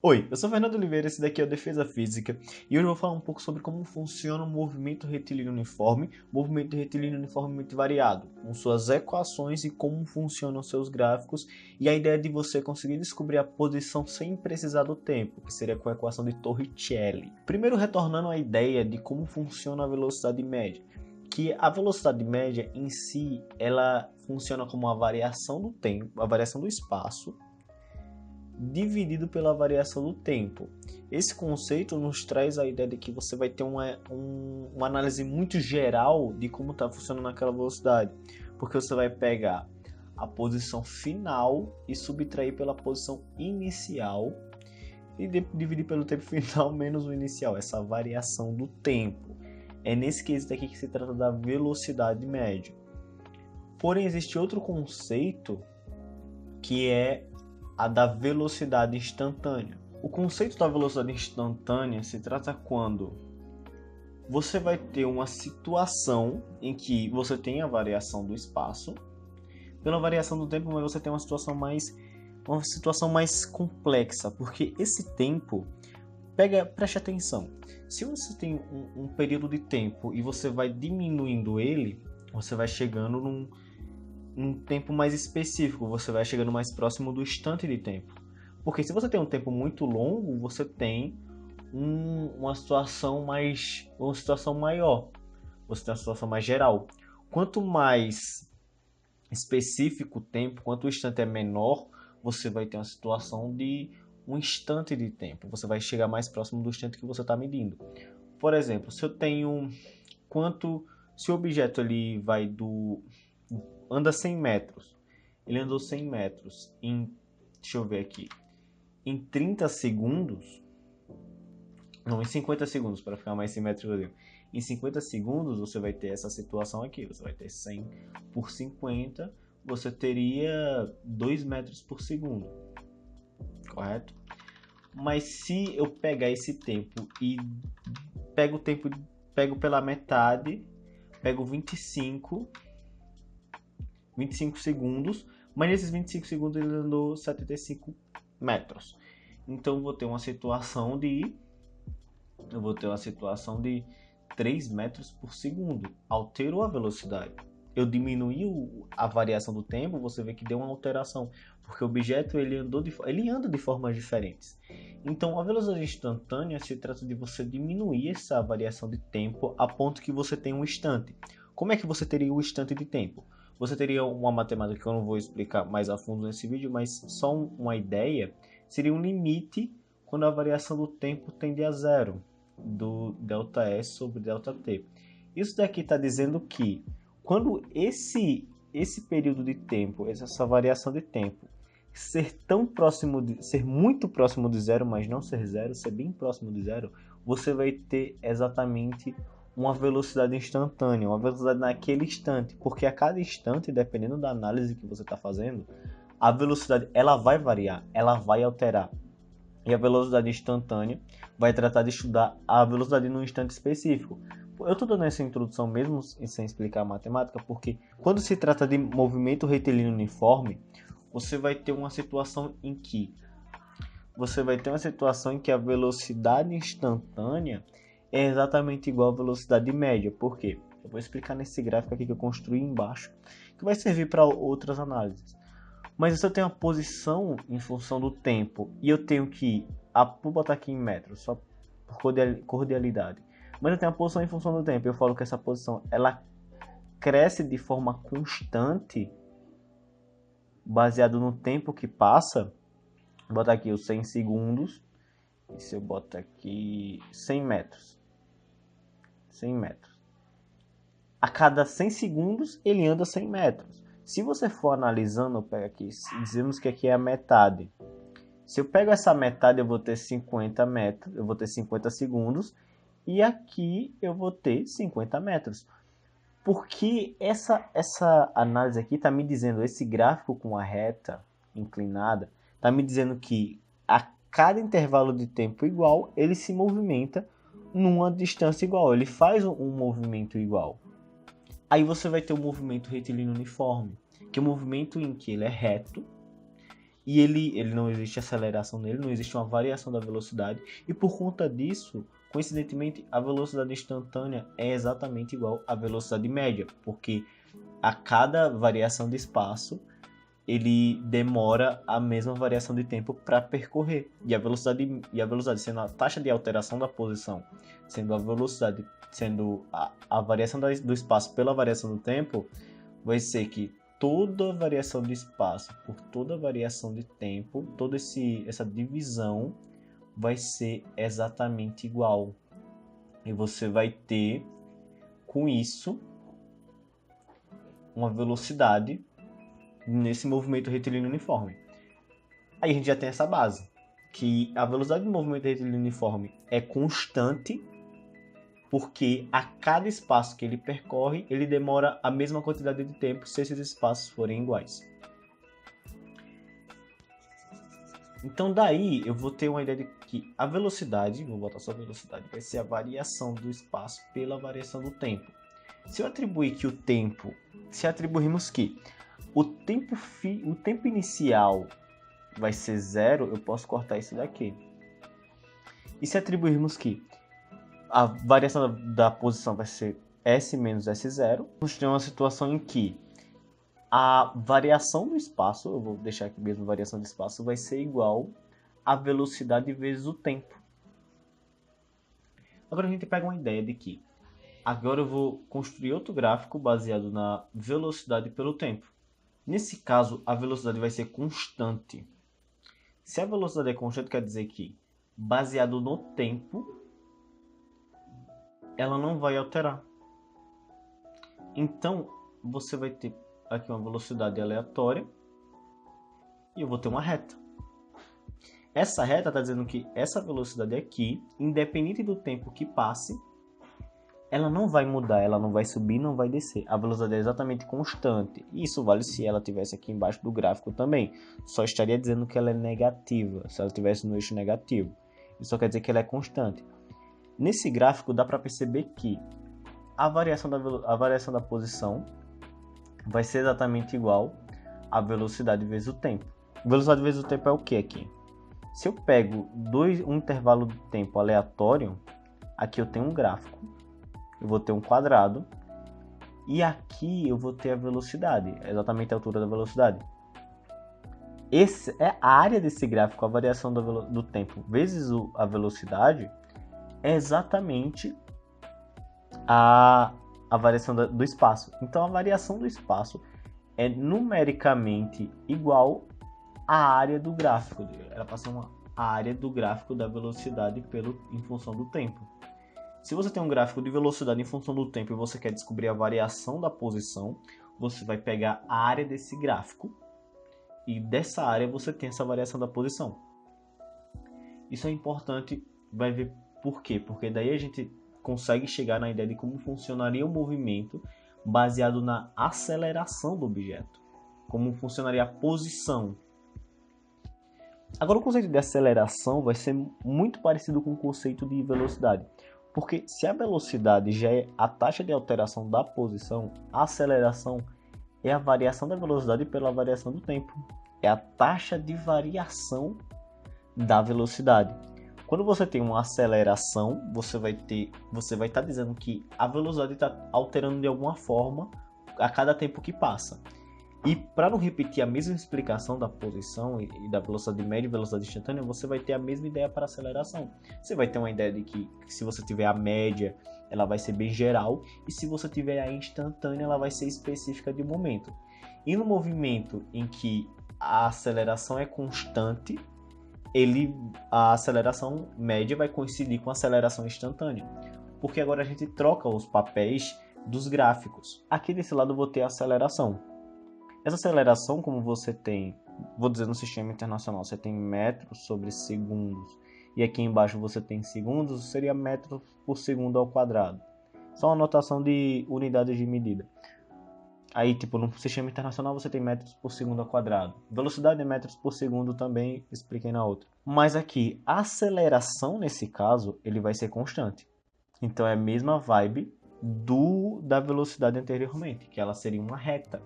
Oi, eu sou Fernando Oliveira, esse daqui é o Defesa Física e hoje eu vou falar um pouco sobre como funciona o movimento retilíneo uniforme, movimento retilíneo uniformemente variado, com suas equações e como funcionam seus gráficos e a ideia de você conseguir descobrir a posição sem precisar do tempo, que seria com a equação de Torricelli. Primeiro retornando à ideia de como funciona a velocidade média, que a velocidade média em si, ela funciona como a variação do tempo, a variação do espaço, dividido pela variação do tempo. Esse conceito nos traz a ideia de que você vai ter uma análise muito geral de como está funcionando aquela velocidade, porque você vai pegar a posição final e subtrair pela posição inicial e dividir pelo tempo final menos o inicial, essa variação do tempo. É nesse quesito aqui que se trata da velocidade média. Porém, existe outro conceito que é a da velocidade instantânea. O conceito da velocidade instantânea se trata quando você vai ter uma situação em que você tem a variação do espaço, pela variação do tempo, mas você tem uma situação mais complexa, porque esse tempo, preste atenção, se você tem um período de tempo e você vai diminuindo ele, você vai chegando num tempo mais específico, você vai chegando mais próximo do instante de tempo. Porque se você tem um tempo muito longo, você tem uma situação maior, você tem uma situação mais geral. Quanto mais específico o tempo, quanto o instante é menor, você vai ter uma situação de um instante de tempo. Você vai chegar mais próximo do instante que você está medindo. Por exemplo, se eu tenho se o objeto ele anda 100 metros. Ele andou 100 metros deixa eu ver aqui, em 30 segundos, não, em 50 segundos, para ficar mais simétrico ali. Em 50 segundos você vai ter essa situação aqui, você vai ter 100 por 50, você teria 2 metros por segundo, correto? Mas se eu pegar esse tempo e pego pela metade, pego 25 segundos, mas nesses 25 segundos ele andou 75 metros. Então eu vou ter uma situação de 3 metros por segundo. Alterou a velocidade. Eu diminuí a variação do tempo, você vê que deu uma alteração, porque o objeto ele anda de formas diferentes. Então a velocidade instantânea se trata de você diminuir essa variação de tempo a ponto que você tem um instante. Como é que você teria o instante de tempo? Você teria uma matemática que eu não vou explicar mais a fundo nesse vídeo, mas só uma ideia, seria um limite quando a variação do tempo tende a zero, do ΔS sobre ΔT. Isso daqui está dizendo que quando esse período de tempo, essa variação de tempo, ser muito próximo de zero, mas não ser zero, ser bem próximo de zero, você vai ter exatamente uma velocidade instantânea, uma velocidade naquele instante, porque a cada instante, dependendo da análise que você está fazendo, a velocidade ela vai variar, ela vai alterar. E a velocidade instantânea vai tratar de estudar a velocidade num instante específico. Eu estou dando essa introdução mesmo sem explicar a matemática, porque quando se trata de movimento retilíneo uniforme, você vai ter uma situação em que a velocidade instantânea é exatamente igual à velocidade média. Por quê? Eu vou explicar nesse gráfico aqui que eu construí embaixo, que vai servir para outras análises. Mas se eu tenho a posição em função do tempo e eu tenho vou botar aqui em metros, só por cordialidade. Mas eu tenho a posição em função do tempo, eu falo que essa posição ela cresce de forma constante, baseado no tempo que passa. Vou botar aqui os 100 segundos, e se eu botar aqui 100 metros. 100 metros. A cada 100 segundos ele anda 100 metros. Se você for analisando, eu pego aqui, dizemos que aqui é a metade. Se eu pego essa metade, eu vou ter 50 metros, eu vou ter 50 segundos, e aqui eu vou ter 50 metros. Porque essa análise aqui está me dizendo, esse gráfico com a reta inclinada, está me dizendo que a cada intervalo de tempo igual, ele se movimenta numa distância igual, ele faz um movimento igual. Aí você vai ter o movimento retilíneo uniforme, que é o movimento em que ele é reto E ele não existe aceleração nele, não existe uma variação da velocidade. E por conta disso, coincidentemente, a velocidade instantânea é exatamente igual à velocidade média, porque a cada variação de espaço, ele demora a mesma variação de tempo para percorrer. E a velocidade sendo a taxa de alteração da posição, sendo a velocidade, sendo a variação do espaço pela variação do tempo, vai ser que toda variação de espaço por toda variação de tempo, toda essa divisão vai ser exatamente igual. E você vai ter, com isso, uma velocidade nesse movimento retilíneo uniforme. Aí a gente já tem essa base, que a velocidade do movimento retilíneo uniforme é constante, porque a cada espaço que ele percorre, ele demora a mesma quantidade de tempo se esses espaços forem iguais. Então daí eu vou ter uma ideia de que a velocidade, vou botar só a velocidade, vai ser a variação do espaço pela variação do tempo. Se eu atribuir que o tempo, se atribuirmos que o tempo inicial vai ser 0, eu posso cortar isso daqui. E se atribuirmos que a variação da posição vai ser S menos S0, vamos ter uma situação em que a variação do espaço, eu vou deixar aqui mesmo a variação do espaço, vai ser igual à velocidade vezes o tempo. Agora a gente pega uma ideia de que agora eu vou construir outro gráfico baseado na velocidade pelo tempo. Nesse caso, a velocidade vai ser constante. Se a velocidade é constante, quer dizer que, baseado no tempo, ela não vai alterar. Então, você vai ter aqui uma velocidade aleatória e eu vou ter uma reta. Essa reta está dizendo que essa velocidade aqui, independente do tempo que passe, ela não vai mudar, ela não vai subir, não vai descer. A velocidade é exatamente constante. Isso vale se ela estivesse aqui embaixo do gráfico também. Só estaria dizendo que ela é negativa, se ela estivesse no eixo negativo. Isso só quer dizer que ela é constante. Nesse gráfico dá para perceber que a variação da posição vai ser exatamente igual à velocidade vezes o tempo. Velocidade vezes o tempo é o que aqui? Se eu pego um intervalo de tempo aleatório, aqui eu tenho um gráfico. Eu vou ter um quadrado e aqui eu vou ter a velocidade, exatamente a altura da velocidade. Essa é a área desse gráfico, a variação do tempo vezes a velocidade, é exatamente a variação do espaço. Então a variação do espaço é numericamente igual à área do gráfico. Ela passa a área do gráfico da velocidade em função do tempo. Se você tem um gráfico de velocidade em função do tempo e você quer descobrir a variação da posição, você vai pegar a área desse gráfico e dessa área você tem essa variação da posição. Isso é importante, vai ver por quê? Porque daí a gente consegue chegar na ideia de como funcionaria o movimento baseado na aceleração do objeto, como funcionaria a posição. Agora o conceito de aceleração vai ser muito parecido com o conceito de velocidade. Porque se a velocidade já é a taxa de alteração da posição, a aceleração é a variação da velocidade pela variação do tempo. É a taxa de variação da velocidade. Quando você tem uma aceleração, você vai estar dizendo que a velocidade está alterando de alguma forma a cada tempo que passa. E para não repetir a mesma explicação da posição e da velocidade média e velocidade instantânea, você vai ter a mesma ideia para a aceleração. Você vai ter uma ideia de que se você tiver a média, ela vai ser bem geral, e se você tiver a instantânea, ela vai ser específica de um momento. E no movimento em que a aceleração é constante, a aceleração média vai coincidir com a aceleração instantânea. Porque agora a gente troca os papéis dos gráficos. Aqui desse lado eu vou ter a aceleração. Essa aceleração, como você tem, vou dizer no sistema internacional, você tem metros sobre segundos, e aqui embaixo você tem segundos, seria metros por segundo ao quadrado. Só uma notação de unidades de medida. Aí, tipo, no sistema internacional você tem metros por segundo ao quadrado. Velocidade é metros por segundo também, expliquei na outra. Mas aqui, a aceleração nesse caso, ele vai ser constante. Então é a mesma vibe da velocidade anteriormente, que ela seria uma reta.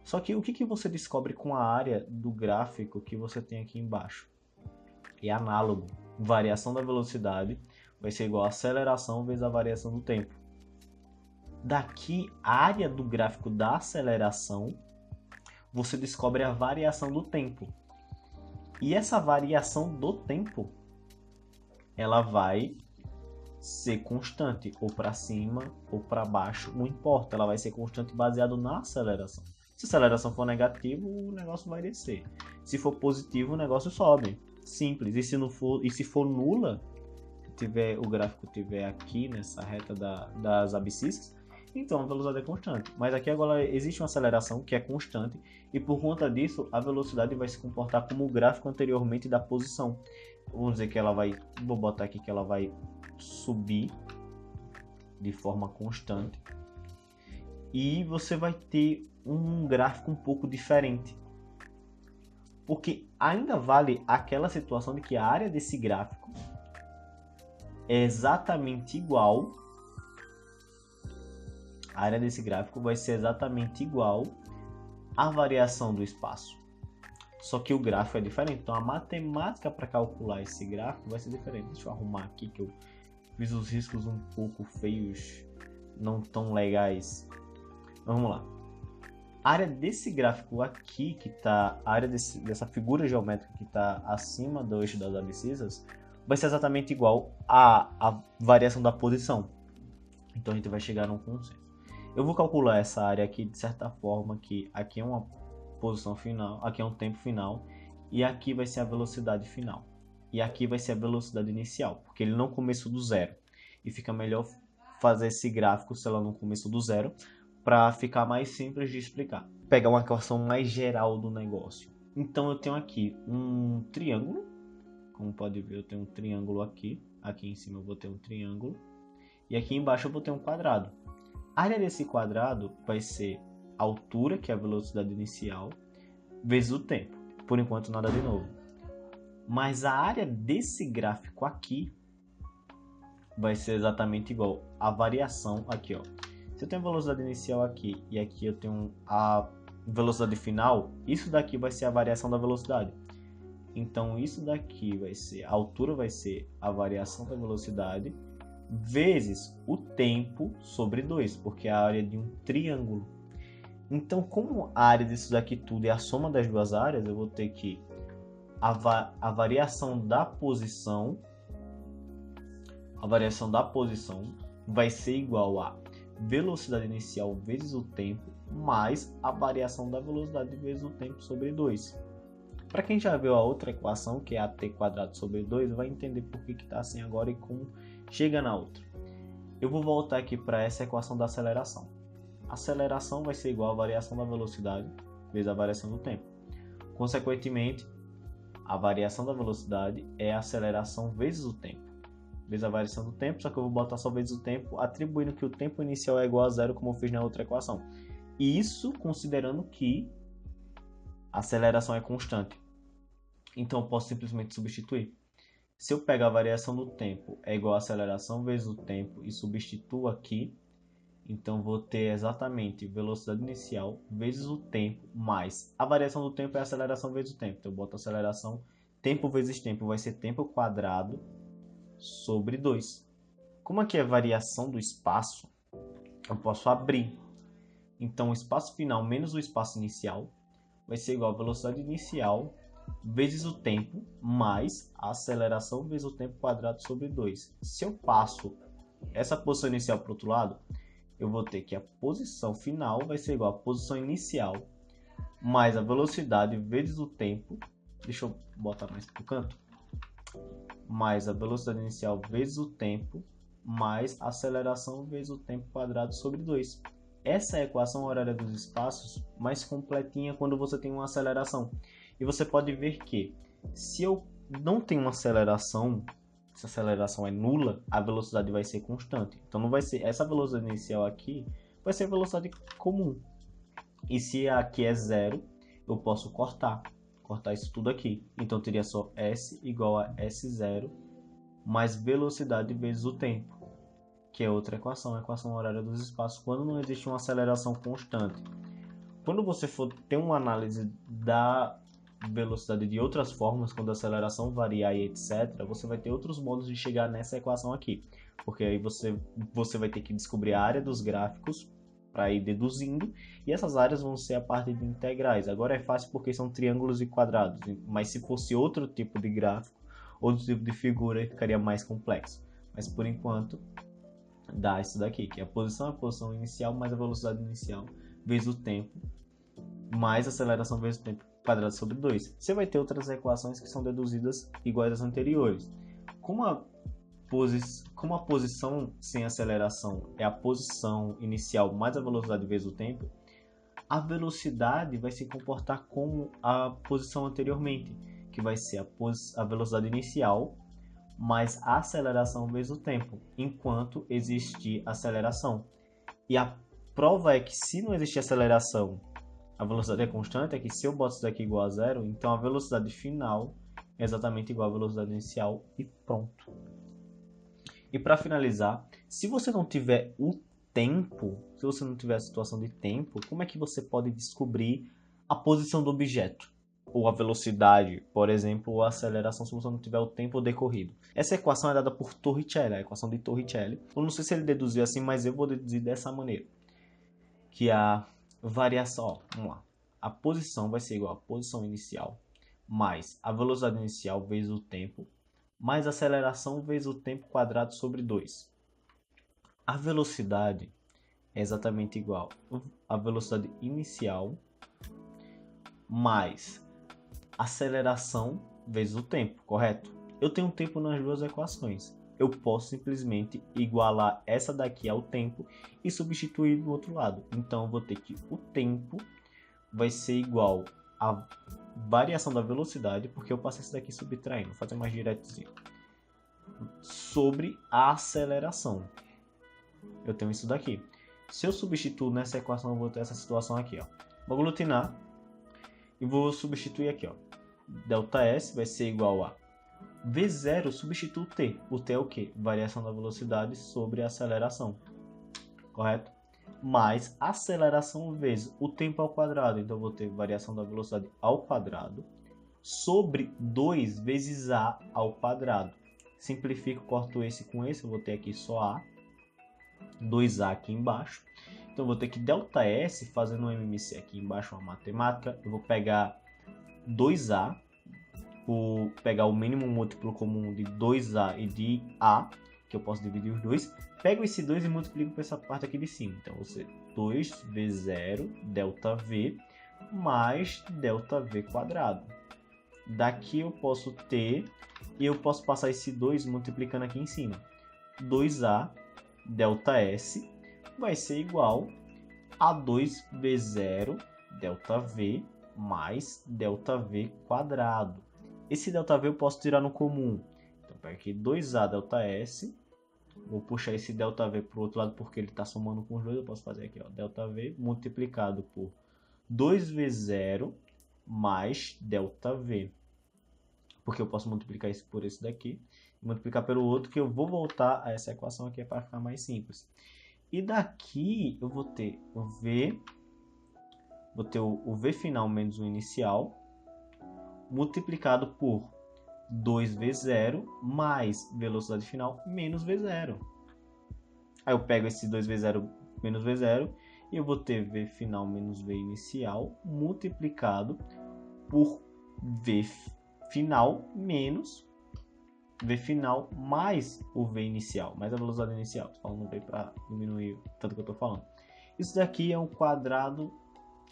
Só que o que você descobre com a área do gráfico que você tem aqui embaixo? É análogo. Variação da velocidade vai ser igual a aceleração vezes a variação do tempo. Daqui, a área do gráfico da aceleração, você descobre a variação do tempo. E essa variação do tempo, ela vai ser constante, ou para cima ou para baixo, não importa, ela vai ser constante baseado na aceleração. Se a aceleração for negativa, o negócio vai descer. Se for positivo, o negócio sobe. Simples. E se for nula, se o gráfico tiver aqui nessa reta das abscissas, então a velocidade é constante. Mas aqui agora existe uma aceleração que é constante e por conta disso a velocidade vai se comportar como o gráfico anteriormente da posição. Vamos dizer que ela vai, vou botar aqui que ela vai subir de forma constante e você vai ter um gráfico um pouco diferente, porque ainda vale aquela situação de que a área desse gráfico é exatamente igual, a área desse gráfico vai ser exatamente igual à variação do espaço, só que o gráfico é diferente, então a matemática para calcular esse gráfico vai ser diferente. Deixa eu arrumar aqui que eu fiz os riscos um pouco feios, não tão legais. Vamos lá. A área desse gráfico aqui, que tá, a área dessa figura geométrica que está acima do eixo das abscissas, vai ser exatamente igual à variação da posição. Então a gente vai chegar num consenso. Eu vou calcular essa área aqui de certa forma que aqui é uma posição final, aqui é um tempo final e aqui vai ser a velocidade final. E aqui vai ser a velocidade inicial, porque ele não começou do zero. E fica melhor fazer esse gráfico se ela não começou do zero, para ficar mais simples de explicar. Pegar uma equação mais geral do negócio. Então eu tenho aqui um triângulo. Como pode ver, eu tenho um triângulo aqui. Aqui em cima eu vou ter um triângulo. E aqui embaixo eu vou ter um quadrado. A área desse quadrado vai ser a altura, que é a velocidade inicial, vezes o tempo. Por enquanto nada de novo. Mas a área desse gráfico aqui vai ser exatamente igual à variação aqui, ó. Se eu tenho a velocidade inicial aqui e aqui eu tenho a velocidade final, isso daqui vai ser a variação da velocidade. Então isso daqui vai ser, a altura vai ser a variação da velocidade vezes o tempo sobre 2, porque é a área de um triângulo. Então, como a área disso daqui tudo é a soma das duas áreas, eu vou ter que a variação da posição vai ser igual a velocidade inicial vezes o tempo mais a variação da velocidade vezes o tempo sobre 2. Para quem já viu a outra equação, que é a t quadrado sobre 2, vai entender por que está assim agora e como chega na outra. Eu vou voltar aqui para essa equação da aceleração. A aceleração vai ser igual à variação da velocidade vezes a variação do tempo. Consequentemente, a variação da velocidade é a aceleração vezes o tempo. Vezes a variação do tempo, só que eu vou botar só vezes o tempo, atribuindo que o tempo inicial é igual a zero, como eu fiz na outra equação. E isso considerando que a aceleração é constante. Então eu posso simplesmente substituir. Se eu pegar a variação do tempo é igual a aceleração vezes o tempo e substituo aqui, então vou ter exatamente velocidade inicial vezes o tempo mais a variação do tempo é a aceleração vezes o tempo. Então eu boto aceleração, tempo vezes tempo vai ser tempo quadrado sobre 2. Como aqui é variação do espaço, eu posso abrir. Então o espaço final menos o espaço inicial vai ser igual a velocidade inicial vezes o tempo mais a aceleração vezes o tempo quadrado sobre 2. Se eu passo essa posição inicial para o outro lado, eu vou ter que a posição final vai ser igual a posição inicial mais a velocidade vezes o tempo. Deixa eu botar mais para o canto. Mais a velocidade inicial vezes o tempo mais a aceleração vezes o tempo quadrado sobre 2. Essa é a equação horária dos espaços mais completinha quando você tem uma aceleração. E você pode ver que se eu não tenho uma aceleração, se a aceleração é nula, a velocidade vai ser constante. Então não vai ser essa velocidade inicial aqui, vai ser a velocidade comum. E se aqui é zero, eu posso cortar isso tudo aqui. Então teria só S igual a S0 mais velocidade vezes o tempo, que é outra equação, a equação horária dos espaços, quando não existe uma aceleração constante. quando você for ter uma análise da velocidade de outras formas, quando a aceleração variar e etc., você vai ter outros modos de chegar nessa equação aqui. Porque aí você vai ter que descobrir a área dos gráficos para ir deduzindo, e essas áreas vão ser a parte de integrais. Agora é fácil porque são triângulos e quadrados, mas se fosse outro tipo de gráfico, outro tipo de figura, ficaria mais complexo. Mas por enquanto, dá isso daqui, que é a posição inicial mais a velocidade inicial vezes o tempo, mais a aceleração vezes o tempo quadrado sobre 2. Você vai ter outras equações que são deduzidas iguais às anteriores. Como a posição sem aceleração é a posição inicial mais a velocidade vezes o tempo, a velocidade vai se comportar como a posição anteriormente, que vai ser a velocidade inicial mais a aceleração vezes o tempo, enquanto existir aceleração. E a prova é que se não existir aceleração, a velocidade é constante, é que se eu boto isso daqui igual a zero, então a velocidade final é exatamente igual à velocidade inicial e pronto. E para finalizar, se você não tiver o tempo, se você não tiver a situação de tempo, como é que você pode descobrir a posição do objeto? Ou a velocidade, por exemplo, ou a aceleração, se você não tiver o tempo decorrido. Essa equação é dada por Torricelli, a equação de Torricelli. Eu não sei se ele deduziu assim, mas eu vou deduzir dessa maneira. Que a variação, ó, vamos lá. A posição vai ser igual à posição inicial, mais a velocidade inicial vezes o tempo, mais a aceleração vezes o tempo quadrado sobre 2. A velocidade é exatamente igual à velocidade inicial mais aceleração vezes o tempo, correto? Eu tenho um tempo nas duas equações. Eu posso simplesmente igualar essa daqui ao tempo e substituir do outro lado. Então, eu vou ter que o tempo vai ser igual à variação da velocidade, porque eu passei isso daqui subtraindo, vou fazer mais diretozinho, sobre a aceleração. Eu tenho isso daqui. Se eu substituir nessa equação, eu vou ter essa situação aqui, ó. Vou aglutinar e vou substituir aqui, ó. Δs vai ser igual a V0 substitui o T. O T é o quê? Variação da velocidade sobre a aceleração. Correto? Mais aceleração vezes o tempo ao quadrado. Então, eu vou ter variação da velocidade ao quadrado sobre 2 vezes A ao quadrado. Simplifico, corto esse com esse. Eu vou ter aqui só A. 2A aqui embaixo. Então, eu vou ter que ΔS, fazendo um MMC aqui embaixo, uma matemática. Eu vou pegar 2A. Por pegar o mínimo múltiplo comum de 2A e de A, que eu posso dividir os dois, pego esse 2 e multiplico por essa parte aqui de cima. Então, você 2V0 ΔV mais ΔV quadrado. Daqui eu posso ter, e eu posso passar esse 2 multiplicando aqui em cima. 2A ΔS vai ser igual a 2V0 ΔV mais ΔV quadrado. Esse ΔV eu posso tirar no comum. Então, pega aqui 2A ΔS. Vou puxar esse ΔV para o outro lado porque ele está somando com os dois. Eu posso fazer aqui, ó, ΔV multiplicado por 2V0 mais ΔV. Porque eu posso multiplicar isso por esse daqui. E multiplicar pelo outro, que eu vou voltar a essa equação aqui para ficar mais simples. E daqui eu vou ter o V. Vou ter o V final menos o inicial, multiplicado por 2V0 mais velocidade final menos V0. Aí eu pego esse 2V0 menos V0 e eu vou ter V final menos V inicial multiplicado por V final menos V final mais o V inicial, mais a velocidade inicial. Estou falando V para diminuir o tanto que eu estou falando. Isso daqui é um quadrado,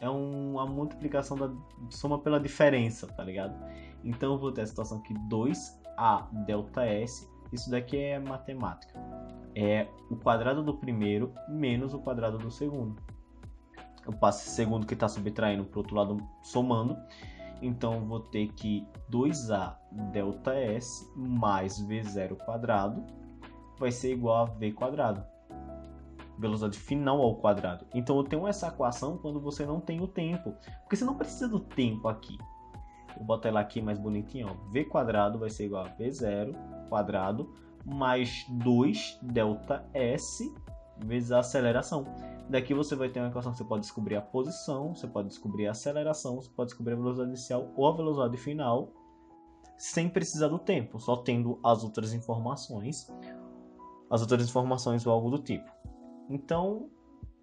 é uma multiplicação da soma pela diferença, tá ligado? Então eu vou ter a situação que 2A ΔS, isso daqui é matemática. É o quadrado do primeiro menos o quadrado do segundo. Eu passo esse segundo que está subtraindo para o outro lado somando. Então eu vou ter que 2A ΔS mais V0 quadrado vai ser igual a V quadrado. Velocidade final ao quadrado. Então eu tenho essa equação quando você não tem o tempo. Porque você não precisa do tempo aqui. Vou botar ela aqui mais bonitinho, ó. V quadrado vai ser igual a V0 quadrado mais 2 ΔS vezes a aceleração. Daqui você vai ter uma equação que você pode descobrir a posição, você pode descobrir a aceleração, você pode descobrir a velocidade inicial ou a velocidade final, sem precisar do tempo, só tendo as outras informações ou algo do tipo. Então,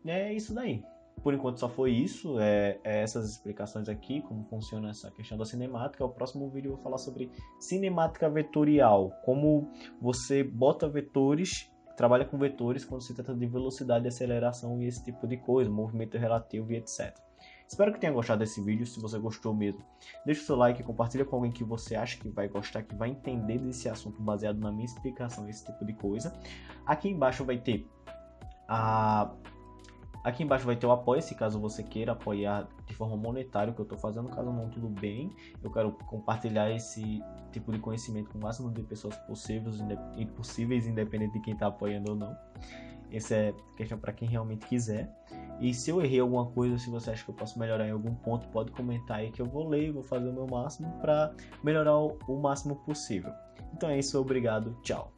é isso daí. Por enquanto só foi isso, essas explicações aqui, como funciona essa questão da cinemática. O próximo vídeo eu vou falar sobre cinemática vetorial, como você bota vetores, trabalha com vetores quando se trata de velocidade, aceleração e esse tipo de coisa, movimento relativo e etc. Espero que tenha gostado desse vídeo. Se você gostou mesmo, deixa o seu like, compartilha com alguém que você acha que vai gostar, que vai entender desse assunto baseado na minha explicação, esse tipo de coisa. Aqui embaixo vai ter o apoia-se, caso você queira apoiar de forma monetária o que eu estou fazendo. Caso não, tudo bem. Eu quero compartilhar esse tipo de conhecimento com o máximo de pessoas possíveis, independente de quem está apoiando ou não. Essa é questão para quem realmente quiser. E se eu errei alguma coisa, se você acha que eu posso melhorar em algum ponto, pode comentar aí que eu vou ler e vou fazer o meu máximo para melhorar o máximo possível. Então é isso, obrigado, tchau.